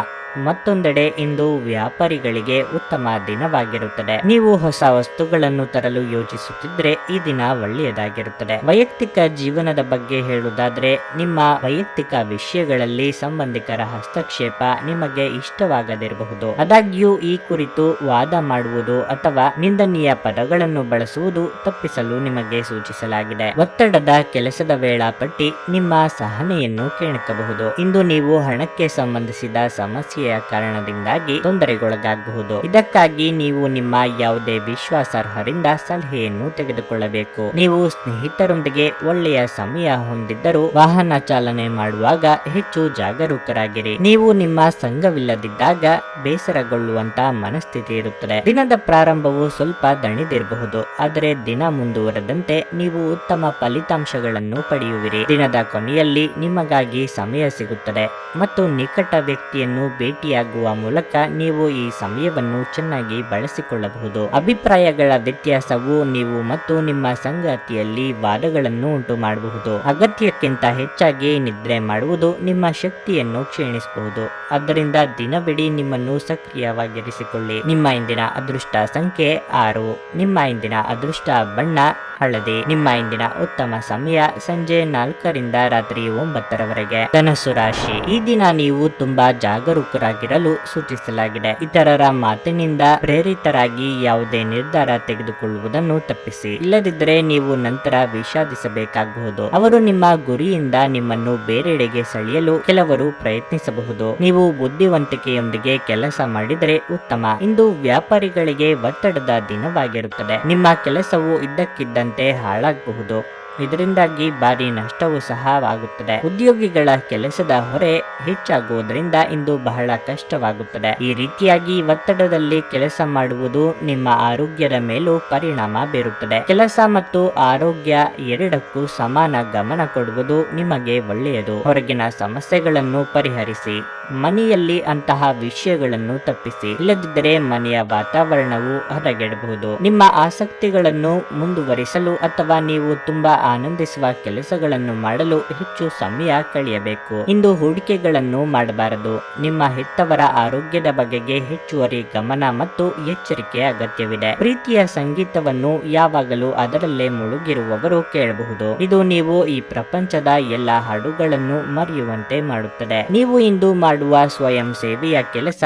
ಮತ್ತೊಂದೆಡೆ ಇಂದು ವ್ಯಾಪಾರಿಗಳಿಗೆ ಉತ್ತಮ ದಿನವಾಗಿರುತ್ತದೆ. ನೀವು ಹೊಸ ವಸ್ತುಗಳನ್ನು ತರಲು ಯೋಚಿಸುತ್ತಿದ್ರೆ ಈ ದಿನ ಒಳ್ಳೆಯದಾಗಿರುತ್ತದೆ. ವೈಯಕ್ತಿಕ ಜೀವನದ ಬಗ್ಗೆ ಹೇಳುವುದಾದ್ರೆ ನಿಮ್ಮ ವೈಯಕ್ತಿಕ ವಿಷಯಗಳಲ್ಲಿ ಸಂಬಂಧಿಕರ ಹಸ್ತಕ್ಷೇಪ ನಿಮಗೆ ಇಷ್ಟವಾಗದಿರಬಹುದು. ಆದಾಗ್ಯೂ ಈ ಕುರಿತು ವಾದ ಮಾಡುವುದು ಅಥವಾ ನಿಂದನೀಯ ಪದಗಳನ್ನು ಬಳಸುವುದು ತಪ್ಪಿಸಲು ನಿಮಗೆ ಸೂಚಿಸಲಾಗಿದೆ. ಒತ್ತಡದ ಕೆಲಸದ ವೇಳಾಪಟ್ಟಿ ನಿಮ್ಮ ಸಹನೆಯನ್ನು ಕೆಣಕಬಹುದು. ಇಂದು ನೀವು ಹಣಕ್ಕೆ ಸಂಬಂಧಿಸಿದ ಸಮಸ್ಯೆ ಕಾರಣದಿಂದಾಗಿ ತೊಂದರೆಗೊಳಗಾಗಬಹುದು. ಇದಕ್ಕಾಗಿ ನೀವು ನಿಮ್ಮ ಯಾವುದೇ ವಿಶ್ವಾಸಾರ್ಹರಿಂದ ಸಲಹೆಯನ್ನು ತೆಗೆದುಕೊಳ್ಳಬೇಕು. ನೀವು ಸ್ನೇಹಿತರೊಂದಿಗೆ ಒಳ್ಳೆಯ ಸಮಯ ಹೊಂದಿದ್ದರೂ ವಾಹನ ಚಾಲನೆ ಮಾಡುವಾಗ ಹೆಚ್ಚು ಜಾಗರೂಕರಾಗಿರಿ. ನೀವು ನಿಮ್ಮ ಸಂಘವಿಲ್ಲದಿದ್ದಾಗ ಬೇಸರಗೊಳ್ಳುವಂತ ಮನಸ್ಥಿತಿ ಇರುತ್ತದೆ. ದಿನದ ಪ್ರಾರಂಭವು ಸ್ವಲ್ಪ ದಣಿದಿರಬಹುದು, ಆದರೆ ದಿನ ಮುಂದುವರೆದಂತೆ ನೀವು ಉತ್ತಮ ಫಲಿತಾಂಶಗಳನ್ನು ಪಡೆಯುವಿರಿ. ದಿನದ ಕೊನೆಯಲ್ಲಿ ನಿಮಗಾಗಿ ಸಮಯ ಸಿಗುತ್ತದೆ ಮತ್ತು ನಿಕಟ ವ್ಯಕ್ತಿಯನ್ನು ಭೇಟಿಯಾಗುವ ಮೂಲಕ ನೀವು ಈ ಸಮಯವನ್ನು ಚೆನ್ನಾಗಿ ಬಳಸಿಕೊಳ್ಳಬಹುದು. ಅಭಿಪ್ರಾಯಗಳ ವ್ಯತ್ಯಾಸವು ನೀವು ಮತ್ತು ನಿಮ್ಮ ಸಂಗಾತಿಯಲ್ಲಿ ವಾದಗಳನ್ನು ಉಂಟು ಮಾಡಬಹುದು. ಅಗತ್ಯಕ್ಕಿಂತ ಹೆಚ್ಚಾಗಿ ನಿದ್ರೆ ಮಾಡುವುದು ನಿಮ್ಮ ಶಕ್ತಿಯನ್ನು ಕ್ಷೀಣಿಸಬಹುದು. ಆದ್ದರಿಂದ ದಿನವಿಡೀ ನಿಮ್ಮನ್ನು ಸಕ್ರಿಯವಾಗಿರಿಸಿಕೊಳ್ಳಿ. ನಿಮ್ಮ ಇಂದಿನ ಅದೃಷ್ಟ ಸಂಖ್ಯೆ 6. ನಿಮ್ಮ ಇಂದಿನ ಅದೃಷ್ಟ ಬಣ್ಣ ಹಳದಿ. ನಿಮ್ಮ ಇಂದಿನ ಉತ್ತಮ ಸಮಯ ಸಂಜೆ 4ರಿಂದ ರಾತ್ರಿ 9ರವರೆಗೆ. ಧನಸ್ಸು ರಾಶಿ, ಈ ದಿನ ನೀವು ತುಂಬಾ ಜಾಗರೂಕರಾಗಿರಲು ಸೂಚಿಸಲಾಗಿದೆ. ಇತರರ ಮಾತಿನಿಂದ ಪ್ರೇರಿತರಾಗಿ ಯಾವುದೇ ನಿರ್ಧಾರ ತೆಗೆದುಕೊಳ್ಳುವುದನ್ನು ತಪ್ಪಿಸಿ, ಇಲ್ಲದಿದ್ದರೆ ನೀವು ನಂತರ ವಿಷಾದಿಸಬೇಕಾಗಬಹುದು. ಅವರು ನಿಮ್ಮ ಗುರಿಯಿಂದ ನಿಮ್ಮನ್ನು ಬೇರೆಡೆಗೆ ಸೆಳೆಯಲು ಕೆಲವರು ಪ್ರಯತ್ನಿಸಬಹುದು. ನೀವು ಬುದ್ಧಿವಂತಿಕೆಯೊಂದಿಗೆ ಕೆಲಸ ಮಾಡಿದರೆ ಉತ್ತಮ. ಇಂದು ವ್ಯಾಪಾರಿಗಳಿಗೆ ಒತ್ತಡದ ದಿನವಾಗಿರುತ್ತದೆ. ನಿಮ್ಮ ಕೆಲಸವು ಇದ್ದಕ್ಕಿದ್ದಂತೆ ಹಾಳಾಗಬಹುದು. ಇದರಿಂದಾಗಿ ಭಾರಿ ನಷ್ಟವೂ ಸಹ ಆಗುತ್ತದೆ. ಉದ್ಯೋಗಿಗಳ ಕೆಲಸದ ಹೊರೆ ಹೆಚ್ಚಾಗುವುದರಿಂದ ಇಂದು ಬಹಳ ಕಷ್ಟವಾಗುತ್ತದೆ. ಈ ರೀತಿಯಾಗಿ ಒತ್ತಡದಲ್ಲಿ ಕೆಲಸ ಮಾಡುವುದು ನಿಮ್ಮ ಆರೋಗ್ಯದ ಮೇಲೂ ಪರಿಣಾಮ ಬೀರುತ್ತದೆ. ಕೆಲಸ ಮತ್ತು ಆರೋಗ್ಯ ಎರಡಕ್ಕೂ ಸಮಾನ ಗಮನ ಕೊಡುವುದು ನಿಮಗೆ ಒಳ್ಳೆಯದು. ಹೊರಗಿನ ಸಮಸ್ಯೆಗಳನ್ನು ಪರಿಹರಿಸಿ, ಮನೆಯಲ್ಲಿ ಅಂತಹ ವಿಷಯಗಳನ್ನು ತಪ್ಪಿಸಿ, ಇಲ್ಲದಿದ್ದರೆ ಮನೆಯ ವಾತಾವರಣವು ಹದಗೆಡಬಹುದು. ನಿಮ್ಮ ಆಸಕ್ತಿಗಳನ್ನು ಮುಂದುವರಿಸಲು ಅಥವಾ ನೀವು ತುಂಬಾ ಆನಂದಿಸುವ ಕೆಲಸಗಳನ್ನು ಮಾಡಲು ಹೆಚ್ಚು ಸಮಯ ಕಳೆಯಬೇಕು. ಇಂದು ಹೂಡಿಕೆಗಳನ್ನು ಮಾಡಬಾರದು. ನಿಮ್ಮ ಹೆತ್ತವರ ಆರೋಗ್ಯದ ಬಗೆಗೆ ಹೆಚ್ಚುವರಿ ಗಮನ ಮತ್ತು ಎಚ್ಚರಿಕೆ ಅಗತ್ಯವಿದೆ. ಪ್ರೀತಿಯ ಸಂಗೀತವನ್ನು ಯಾವಾಗಲೂ ಅದರಲ್ಲೇ ಮುಳುಗಿರುವವರು ಕೇಳಬಹುದು. ಇದು ನೀವು ಈ ಪ್ರಪಂಚದ ಎಲ್ಲ ಹಾಡುಗಳನ್ನು ಮರೆಯುವಂತೆ ಮಾಡುತ್ತದೆ. ನೀವು ಇಂದು ಮಾಡುವ ಸ್ವಯಂ ಸೇವೆಯ ಕೆಲಸ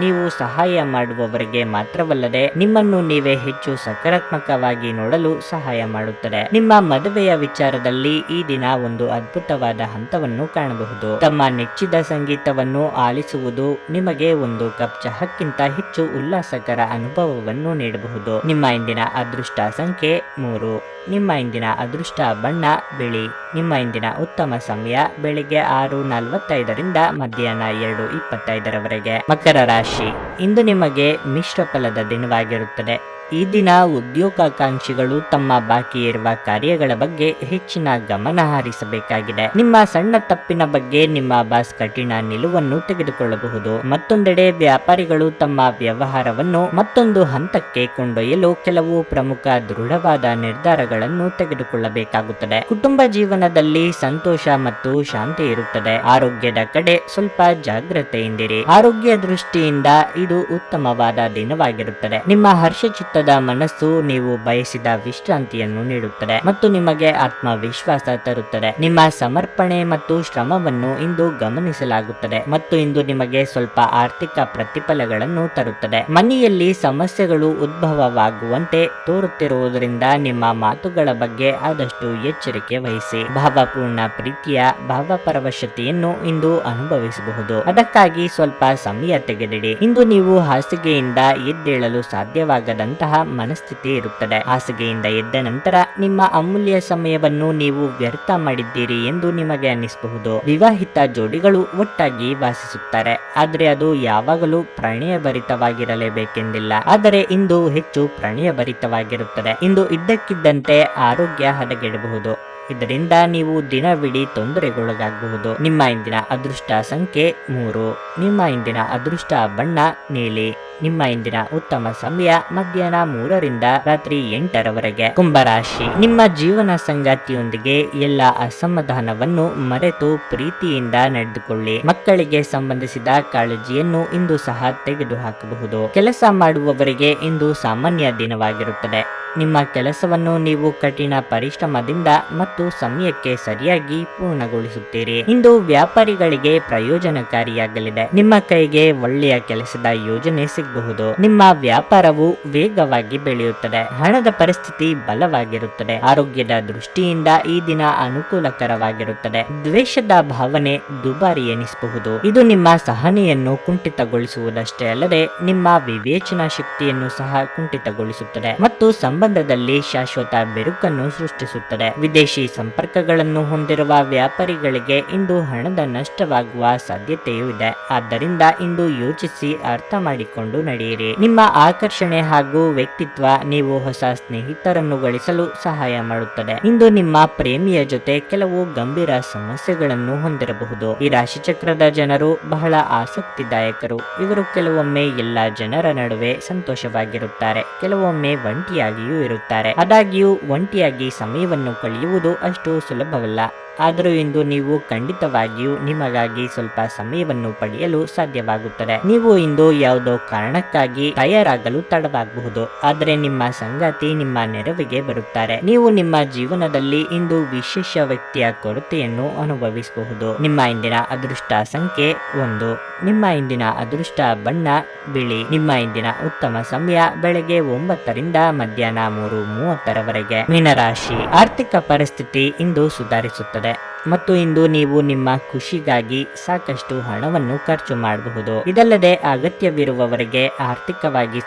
ನೀವು ಸಹಾಯ ಮಾಡುವವರಿಗೆ ಮಾತ್ರವಲ್ಲದೆ ನಿಮ್ಮನ್ನು ನೀವೇ ಹೆಚ್ಚು ಸಕಾರಾತ್ಮಕವಾಗಿ ನೋಡಲು ಸಹಾಯ ಮಾಡುತ್ತದೆ. ನಿಮ್ಮ ಮದುವೆಯ ವಿಚಾರದಲ್ಲಿ ಈ ದಿನ ಒಂದು ಅದ್ಭುತವಾದ ಹಂತವನ್ನು ಕಾಣಬಹುದು. ತಮ್ಮ ನೆಚ್ಚಿದ ಸಂಗೀತವನ್ನು ಆಲಿಸುವುದು ನಿಮಗೆ ಒಂದು ಕಪ್ ಚಹಕ್ಕಿಂತ ಹೆಚ್ಚು ಉಲ್ಲಾಸಕರ ಅನುಭವವನ್ನು ನೀಡಬಹುದು. ನಿಮ್ಮ ಇಂದಿನ ಅದೃಷ್ಟ ಸಂಖ್ಯೆ 3. ನಿಮ್ಮ ಇಂದಿನ ಅದೃಷ್ಟ ಬಣ್ಣ ಬಿಳಿ. ನಿಮ್ಮ ಇಂದಿನ ಉತ್ತಮ ಸಮಯ ಬೆಳಿಗ್ಗೆ 6:45ರಿಂದ ಮಧ್ಯಾಹ್ನ 2:25ರವರೆಗೆ. ಮಕರ ರಾಶಿ, ಇಂದು ನಿಮಗೆ ಮಿಶ್ರ ಫಲದ ದಿನವಾಗಿರುತ್ತದೆ. ಈ ದಿನ ಉದ್ಯೋಗಾಕಾಂಕ್ಷಿಗಳು ತಮ್ಮ ಬಾಕಿ ಇರುವ ಕಾರ್ಯಗಳ ಬಗ್ಗೆ ಹೆಚ್ಚಿನ ಗಮನ ಹರಿಸಬೇಕಾಗಿದೆ. ನಿಮ್ಮ ಸಣ್ಣ ತಪ್ಪಿನ ಬಗ್ಗೆ ನಿಮ್ಮ ಬಾಸ್ ಕಠಿಣ ನಿಲುವನ್ನು ತೆಗೆದುಕೊಳ್ಳಬಹುದು. ಮತ್ತೊಂದೆಡೆ ವ್ಯಾಪಾರಿಗಳು ತಮ್ಮ ವ್ಯವಹಾರವನ್ನು ಮತ್ತೊಂದು ಹಂತಕ್ಕೆ ಕೊಂಡೊಯ್ಯಲು ಕೆಲವು ಪ್ರಮುಖ ದೃಢವಾದ ನಿರ್ಧಾರಗಳನ್ನು ತೆಗೆದುಕೊಳ್ಳಬೇಕಾಗುತ್ತದೆ. ಕುಟುಂಬ ಜೀವನದಲ್ಲಿ ಸಂತೋಷ ಮತ್ತು ಶಾಂತಿ ಇರುತ್ತದೆ. ಆರೋಗ್ಯದ ಕಡೆ ಸ್ವಲ್ಪ ಜಾಗ್ರತೆಯಿಂದಿರಿ. ಆರೋಗ್ಯ ದೃಷ್ಟಿಯಿಂದ ಇದು ಉತ್ತಮವಾದ ದಿನವಾಗಿರುತ್ತದೆ. ನಿಮ್ಮ ಹರ್ಷಚಿತ್ತದ ಮನಸ್ಸು ನೀವು ಬಯಸಿದ ವಿಶ್ರಾಂತಿಯನ್ನು ನೀಡುತ್ತದೆ ಮತ್ತು ನಿಮಗೆ ಆತ್ಮವಿಶ್ವಾಸ ತರುತ್ತದೆ. ನಿಮ್ಮ ಸಮರ್ಪಣೆ ಮತ್ತು ಶ್ರಮವನ್ನು ಇಂದು ಗಮನಿಸಲಾಗುತ್ತದೆ ಮತ್ತು ಇಂದು ನಿಮಗೆ ಸ್ವಲ್ಪ ಆರ್ಥಿಕ ಪ್ರತಿಫಲಗಳನ್ನು ತರುತ್ತದೆ. ಮನೆಯಲ್ಲಿ ಸಮಸ್ಯೆಗಳು ಉದ್ಭವವಾಗುವಂತೆ ತೋರುತ್ತಿರುವುದರಿಂದ ನಿಮ್ಮ ಮಾತುಗಳ ಬಗ್ಗೆ ಆದಷ್ಟು ಎಚ್ಚರಿಕೆ ವಹಿಸಿ. ಭಾವಪೂರ್ಣ ಪ್ರೀತಿಯ ಭಾವಪರವಶತೆಯನ್ನು ಇಂದು ಅನುಭವಿಸಬಹುದು. ಅದಕ್ಕಾಗಿ ಸ್ವಲ್ಪ ಸಮಯ ತೆಗೆದಿಡಿ. ಇಂದು ನೀವು ಹಾಸಿಗೆಯಿಂದ ಎದ್ದೇಳಲು ಸಾಧ್ಯವಾಗದಂತಹ ಮನಸ್ಥಿತಿ ಇರುತ್ತದೆ. ಹಾಸಿಗೆಯಿಂದ ಎದ್ದ ನಂತರ ನಿಮ್ಮ ಅಮೂಲ್ಯ ಸಮಯವನ್ನು ನೀವು ವ್ಯರ್ಥ ಮಾಡಿದ್ದೀರಿ ಎಂದು ನಿಮಗೆ ಅನ್ನಿಸಬಹುದು. ವಿವಾಹಿತ ಜೋಡಿಗಳು ಒಟ್ಟಾಗಿ ವಾಸಿಸುತ್ತಾರೆ, ಆದರೆ ಅದು ಯಾವಾಗಲೂ ಪ್ರಣಯಭರಿತವಾಗಿರಲೇಬೇಕೆಂದಿಲ್ಲ. ಆದರೆ ಇಂದು ಹೆಚ್ಚು ಪ್ರಣಯಭರಿತವಾಗಿರುತ್ತದೆ. ಇಂದು ಇದ್ದಕ್ಕಿದ್ದಂತೆ ಆರೋಗ್ಯ ಹದಗೆಡಬಹುದು. ಇದರಿಂದ ನೀವು ದಿನವಿಡೀ ತೊಂದರೆಗೊಳಗಾಗಬಹುದು. ನಿಮ್ಮ ಇಂದಿನ ಅದೃಷ್ಟ ಸಂಖ್ಯೆ 3. ನಿಮ್ಮ ಇಂದಿನ ಅದೃಷ್ಟ ಬಣ್ಣ ನೀಲಿ. ನಿಮ್ಮ ಇಂದಿನ ಉತ್ತಮ ಸಮಯ ಮಧ್ಯಾಹ್ನ 3ರಿಂದ ರಾತ್ರಿ 8ರವರೆಗೆ. ಕುಂಭರಾಶಿ, ನಿಮ್ಮ ಜೀವನ ಸಂಗಾತಿಯೊಂದಿಗೆ ಎಲ್ಲ ಅಸಮಾಧಾನವನ್ನು ಮರೆತು ಪ್ರೀತಿಯಿಂದ ನಡೆದುಕೊಳ್ಳಿ. ಮಕ್ಕಳಿಗೆ ಸಂಬಂಧಿಸಿದ ಕಾಳಜಿಯನ್ನು ಇಂದು ಸಹ ತೆಗೆದುಹಾಕಬಹುದು. ಕೆಲಸ ಮಾಡುವವರಿಗೆ ಇಂದು ಸಾಮಾನ್ಯ ದಿನವಾಗಿರುತ್ತದೆ. ನಿಮ್ಮ ಕೆಲಸವನ್ನು ನೀವು ಕಠಿಣ ಪರಿಶ್ರಮದಿಂದ ಮತ್ತು ಸಮಯಕ್ಕೆ ಸರಿಯಾಗಿ ಪೂರ್ಣಗೊಳಿಸುತ್ತೀರಿ. ಇಂದು ವ್ಯಾಪಾರಿಗಳಿಗೆ ಪ್ರಯೋಜನಕಾರಿಯಾಗಲಿದೆ. ನಿಮ್ಮ ಕೈಗೆ ಒಳ್ಳೆಯ ಕೆಲಸದ ಯೋಜನೆ ಸಿಗಬಹುದು. ನಿಮ್ಮ ವ್ಯಾಪಾರವು ವೇಗವಾಗಿ ಬೆಳೆಯುತ್ತದೆ. ಹಣದ ಪರಿಸ್ಥಿತಿ ಬಲವಾಗಿರುತ್ತದೆ. ಆರೋಗ್ಯದ ದೃಷ್ಟಿಯಿಂದ ಈ ದಿನ ಅನುಕೂಲಕರವಾಗಿರುತ್ತದೆ. ದ್ವೇಷದ ಭಾವನೆ ದುಬಾರಿ ಎನಿಸಬಹುದು. ಇದು ನಿಮ್ಮ ಸಹನೆಯನ್ನು ಕುಂಠಿತಗೊಳಿಸುವುದಷ್ಟೇ ಅಲ್ಲದೆ ನಿಮ್ಮ ವಿವೇಚನಾ ಶಕ್ತಿಯನ್ನು ಸಹ ಕುಂಠಿತಗೊಳಿಸುತ್ತದೆ ಮತ್ತು ಸಂಬಂಧದಲ್ಲಿ ಶಾಶ್ವತ ಬೆರುಕನ್ನು ಸೃಷ್ಟಿಸುತ್ತದೆ. ವಿದೇಶಿ ಸಂಪರ್ಕಗಳನ್ನು ಹೊಂದಿರುವ ವ್ಯಾಪಾರಿಗಳಿಗೆ ಇಂದು ಹಣದ ನಷ್ಟವಾಗುವ ಸಾಧ್ಯತೆಯೂ ಇದೆ. ಆದ್ದರಿಂದ ಇಂದು ಯೋಚಿಸಿ ಅರ್ಥ ಮಾಡಿಕೊಂಡು ನಡೆಯಿರಿ. ನಿಮ್ಮ ಆಕರ್ಷಣೆ ಹಾಗೂ ವ್ಯಕ್ತಿತ್ವ ನೀವು ಹೊಸ ಸ್ನೇಹಿತರನ್ನು ಗಳಿಸಲು ಸಹಾಯ ಮಾಡುತ್ತದೆ. ಇಂದು ನಿಮ್ಮ ಪ್ರೇಮಿಯ ಜೊತೆ ಕೆಲವು ಗಂಭೀರ ಸಮಸ್ಯೆಗಳನ್ನು ಹೊಂದಿರಬಹುದು. ಈ ರಾಶಿಚಕ್ರದ ಜನರು ಬಹಳ ಆಸಕ್ತಿದಾಯಕರು. ಇವರು ಕೆಲವೊಮ್ಮೆ ಎಲ್ಲ ಜನರ ನಡುವೆ ಸಂತೋಷವಾಗಿರುತ್ತಾರೆ, ಕೆಲವೊಮ್ಮೆ ಒಂಟಿಯಾಗಿಯೂ ಇರುತ್ತಾರೆ. ಆದಾಗ್ಯೂ ಒಂಟಿಯಾಗಿ ಸಮಯವನ್ನು ಕಳೆಯುವುದು ಅಷ್ಟು ಸುಲಭವಲ್ಲ. ಆದರೂ ಇಂದು ನೀವು ಖಂಡಿತವಾಗಿಯೂ ನಿಮಗಾಗಿ ಸ್ವಲ್ಪ ಸಮಯವನ್ನು ಪಡೆಯಲು ಸಾಧ್ಯವಾಗುತ್ತದೆ. ನೀವು ಇಂದು ಯಾವುದೋ ಕಾರಣಕ್ಕಾಗಿ ತಯಾರಾಗಲು ತಡವಾಗಬಹುದು, ಆದರೆ ನಿಮ್ಮ ಸಂಗಾತಿ ನಿಮ್ಮ ನೆರವಿಗೆ ಬರುತ್ತಾರೆ. ನೀವು ನಿಮ್ಮ ಜೀವನದಲ್ಲಿ ಇಂದು ವಿಶೇಷ ವ್ಯಕ್ತಿಯ ಕೊರತೆಯನ್ನು ಅನುಭವಿಸಬಹುದು. ನಿಮ್ಮ ಇಂದಿನ ಅದೃಷ್ಟ ಸಂಖ್ಯೆ 1. ನಿಮ್ಮ ಇಂದಿನ ಅದೃಷ್ಟ ಬಣ್ಣ ಬಿಳಿ. ನಿಮ್ಮ ಇಂದಿನ ಉತ್ತಮ ಸಮಯ ಬೆಳಗ್ಗೆ 9 ರಿಂದ ಮಧ್ಯಾಹ್ನ 3:30 ಮೀನರಾಶಿ, ಆರ್ಥಿಕ ಪರಿಸ್ಥಿತಿ ಇಂದು ಸುಧಾರಿಸುತ್ತದೆ ಮತ್ತು ಇಂದು ನೀವು ನಿಮ್ಮ ಖುಷಿಗಾಗಿ ಸಾಕಷ್ಟು ಹಣವನ್ನು ಖರ್ಚು ಮಾಡಬಹುದು. ಇದಲ್ಲದೆ ಅಗತ್ಯವಿರುವವರಿಗೆ ಆರ್ಥಿಕವಾಗಿ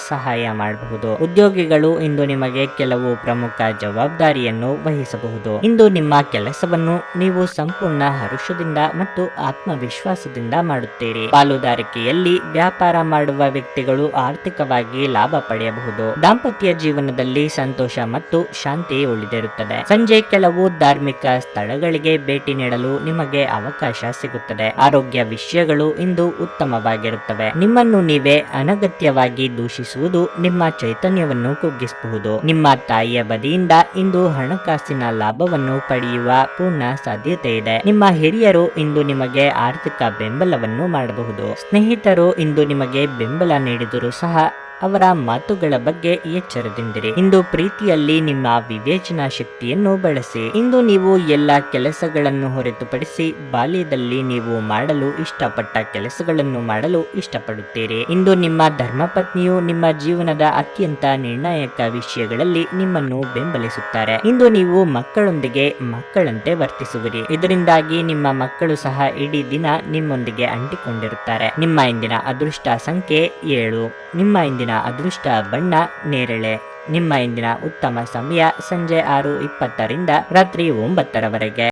ಸಹಾಯ ಮಾಡಬಹುದು. ಉದ್ಯೋಗಿಗಳು ಇಂದು ನಿಮಗೆ ಕೆಲವು ಪ್ರಮುಖ ಜವಾಬ್ದಾರಿಯನ್ನು ವಹಿಸಬಹುದು. ಇಂದು ನಿಮ್ಮ ಕೆಲಸವನ್ನು ನೀವು ಸಂಪೂರ್ಣ ಹರುಷದಿಂದ ಮತ್ತು ಆತ್ಮವಿಶ್ವಾಸದಿಂದ ಮಾಡುತ್ತೀರಿ. ಪಾಲುದಾರಿಕೆಯಲ್ಲಿ ವ್ಯಾಪಾರ ಮಾಡುವ ವ್ಯಕ್ತಿಗಳು ಆರ್ಥಿಕವಾಗಿ ಲಾಭ ಪಡೆಯಬಹುದು. ದಾಂಪತ್ಯ ಜೀವನದಲ್ಲಿ ಸಂತೋಷ ಮತ್ತು ಶಾಂತಿ ಉಳಿದಿರುತ್ತದೆ. ಸಂಜೆ ಕೆಲವು ಧಾರ್ಮಿಕ ಸ್ಥಳಗಳಿಗೆ ಭೇಟಿ ನೀಡಲು ನಿಮಗೆ ಅವಕಾಶ ಸಿಗುತ್ತದೆ. ಆರೋಗ್ಯ ವಿಷಯಗಳು ಇಂದು ಉತ್ತಮವಾಗಿರುತ್ತವೆ. ನಿಮ್ಮನ್ನು ನೀವೇ ಅನಗತ್ಯವಾಗಿ ದೂಷಿಸುವುದು ನಿಮ್ಮ ಚೈತನ್ಯವನ್ನು ಕುಗ್ಗಿಸಬಹುದು. ನಿಮ್ಮ ತಾಯಿಯ ಬದಿಯಿಂದ ಇಂದು ಹಣಕಾಸಿನ ಲಾಭವನ್ನು ಪಡೆಯುವ ಪೂರ್ಣ ಸಾಧ್ಯತೆ ಇದೆ. ನಿಮ್ಮ ಹಿರಿಯರು ಇಂದು ನಿಮಗೆ ಆರ್ಥಿಕ ಬೆಂಬಲವನ್ನು ಮಾಡಬಹುದು. ಸ್ನೇಹಿತರು ಇಂದು ನಿಮಗೆ ಬೆಂಬಲ ನೀಡಿದರೂ ಸಹ ಅವರ ಮಾತುಗಳ ಬಗ್ಗೆ ಎಚ್ಚರದಿಂದಿರಿ. ಇಂದು ಪ್ರೀತಿಯಲ್ಲಿ ನಿಮ್ಮ ವಿವೇಚನಾ ಶಕ್ತಿಯನ್ನು ಬಳಸಿ. ಇಂದು ನೀವು ಎಲ್ಲ ಕೆಲಸಗಳನ್ನು ಹೊರತುಪಡಿಸಿ ಬಾಲ್ಯದಲ್ಲಿ ನೀವು ಮಾಡಲು ಇಷ್ಟಪಟ್ಟ ಕೆಲಸಗಳನ್ನು ಮಾಡಲು ಇಷ್ಟಪಡುತ್ತೀರಿ. ಇಂದು ನಿಮ್ಮ ಧರ್ಮಪತ್ನಿಯು ನಿಮ್ಮ ಜೀವನದ ಅತ್ಯಂತ ನಿರ್ಣಾಯಕ ವಿಷಯಗಳಲ್ಲಿ ನಿಮ್ಮನ್ನು ಬೆಂಬಲಿಸುತ್ತಾರೆ. ಇಂದು ನೀವು ಮಕ್ಕಳೊಂದಿಗೆ ಮಕ್ಕಳಂತೆ ವರ್ತಿಸುವಿರಿ. ಇದರಿಂದಾಗಿ ನಿಮ್ಮ ಮಕ್ಕಳು ಸಹ ಇಡೀ ದಿನ ನಿಮ್ಮೊಂದಿಗೆ ಅಂಟಿಕೊಂಡಿರುತ್ತಾರೆ. ನಿಮ್ಮ ಇಂದಿನ ಅದೃಷ್ಟ ಸಂಖ್ಯೆ 7. ನಿಮ್ಮ ಇಂದಿನ ಅದೃಷ್ಟ ಬಣ್ಣ ನೇರಳೆ. ನಿಮ್ಮ ಇಂದಿನ ಉತ್ತಮ ಸಮಯ ಸಂಜೆ 6:20 ರಿಂದ ರಾತ್ರಿ 9:00